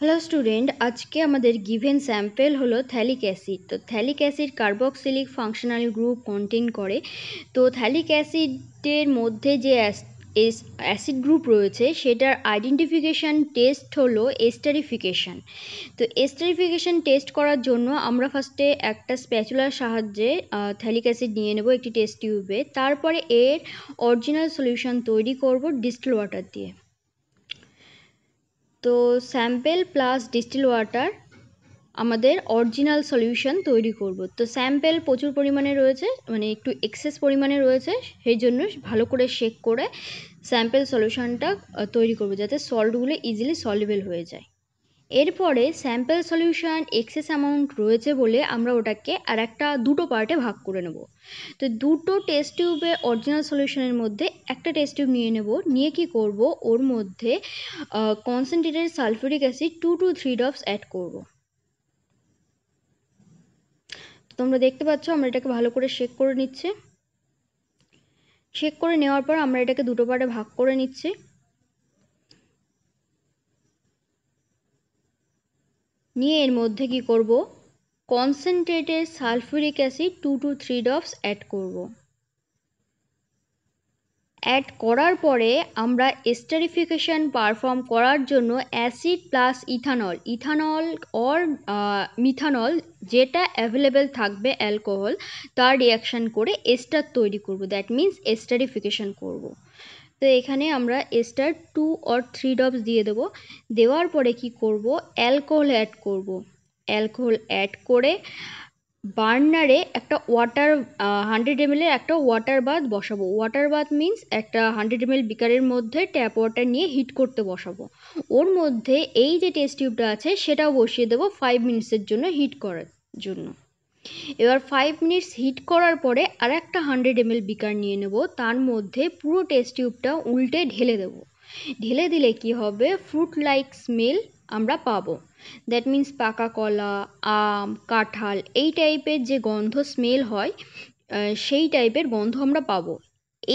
Hello student, আজকে আমাদের given sample হলো থ্যালিক অ্যাসিড। তো phthalic acid carboxylic functional group contain করে। তো থ্যালিক অ্যাসিডের মধ্যে যে অ্যাসিড গ্রুপ রয়েছে সেটার আইডেন্টিফিকেশান টেস্ট হলো এস্টারিফিকেশান। তো এস্টারিফিকেশান টেস্ট করার জন্য আমরা ফার্স্টে একটা স্প্যাচুলার সাহায্যে থ্যালিক অ্যাসিড নিয়ে নেব একটি টেস্ট টিউবে। তারপরে এর অরিজিনাল সলিউশন তৈরি করব ডিস্টিল ওয়াটার দিয়ে। তো স্যাম্পেল প্লাস ডিস্টিল ওয়াটার আমাদের অরিজিনাল সলিউশন তৈরি করব। তো স্যাম্পেল প্রচুর পরিমাণে রয়েছে, মানে একটু এক্সেস পরিমাণে রয়েছে, সেই জন্য ভালো করে শেক করে স্যাম্পেল সলিউশনটা তৈরি করব যাতে সল্টগুলো ইজিলি সলিউবল হয়ে যায়। এরপরে স্যাম্পল সলিউশন এক্সেস অ্যামাউন্ট রয়েছে বলে আমরা ওটাকে আর একটা দুটো পার্টে ভাগ করে নেব। তো দুটো টেস্ট টিউবে অরিজিনাল সলিউশনের মধ্যে একটা টেস্ট টিউব নিয়ে নেব, নিয়ে কি করব, ওর মধ্যে concentrated sulphuric acid 2 to 3 drops add করব। তোমরা দেখতে পাচ্ছ আমরা এটাকে ভালো করে শেক করে নিচ্ছি। শেক করে নেওয়ার পর আমরা এটাকে দুটো পার্টে ভাগ করে নিচ্ছি। নিয়ে এর মধ্যে কি করব, concentrated sulphuric acid 2 to 3 drops add করব। অ্যাড করার পরে আমরা এস্টারিফিকেশান পারফর্ম করার জন্য acid plus ethanol or methanol যেটা অ্যাভেলেবেল থাকবে অ্যালকোহল, তার রিয়াকশান করে এস্টার তৈরি করব। দ্যাট মিন্স এস্টারিফিকেশান করব। তো এখানে আমরা এস্টার 2 or 3 ড্রপস দিয়ে দেবো। দেওয়ার পরে কি করব, অ্যালকোহল অ্যাড করব। অ্যালকোহল অ্যাড করে বার্নারে একটা 100 ml একটা ওয়াটার বাথ বসাবো। ওয়াটার বাথ মিন্স একটা 100 ml বিকারের মধ্যে ট্যাপ ওয়াটার নিয়ে হিট করতে বসাবো। ওর মধ্যে এই যে টেস্ট টিউবটা আছে সেটাও বসিয়ে দেবো 5 মিনিটসের জন্য হিট করার জন্য। এবার 5 মিনিটস হিট করার পরে আর একটা 100 ml বিকার নিয়ে নেব, তার মধ্যে পুরো টেস্ট টিউবটা উল্টে ঢেলে দেব। ঢেলে দিলে কি হবে, ফ্রুট লাইক স্মেল আমরা পাবো। দ্যাট মিন্স পাকা কলা, আম, কাঁঠাল এই টাইপের যে গন্ধ স্মেল হয়, সেই টাইপের গন্ধ আমরা পাবো।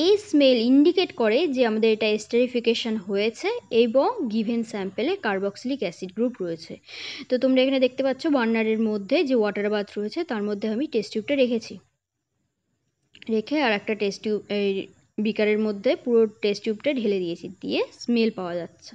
এই স্মেল ইন্ডিকেট করে যে আমাদের এটা এস্টারিফিকেশান হয়েছে এবং গিভেন স্যাম্পেলে কার্বক্সিলিক অ্যাসিড গ্রুপ রয়েছে। তো তোমরা এখানে দেখতে পাচ্ছ বার্নারের মধ্যে যে ওয়াটার বাথ রয়েছে তার মধ্যে আমি টেস্ট টিউবটা রেখেছি। রেখে আর একটা টেস্ট টিউব বিকারের মধ্যে পুরো টেস্ট টিউবটা ঢেলে দিয়েছি, দিয়ে স্মেল পাওয়া যাচ্ছে।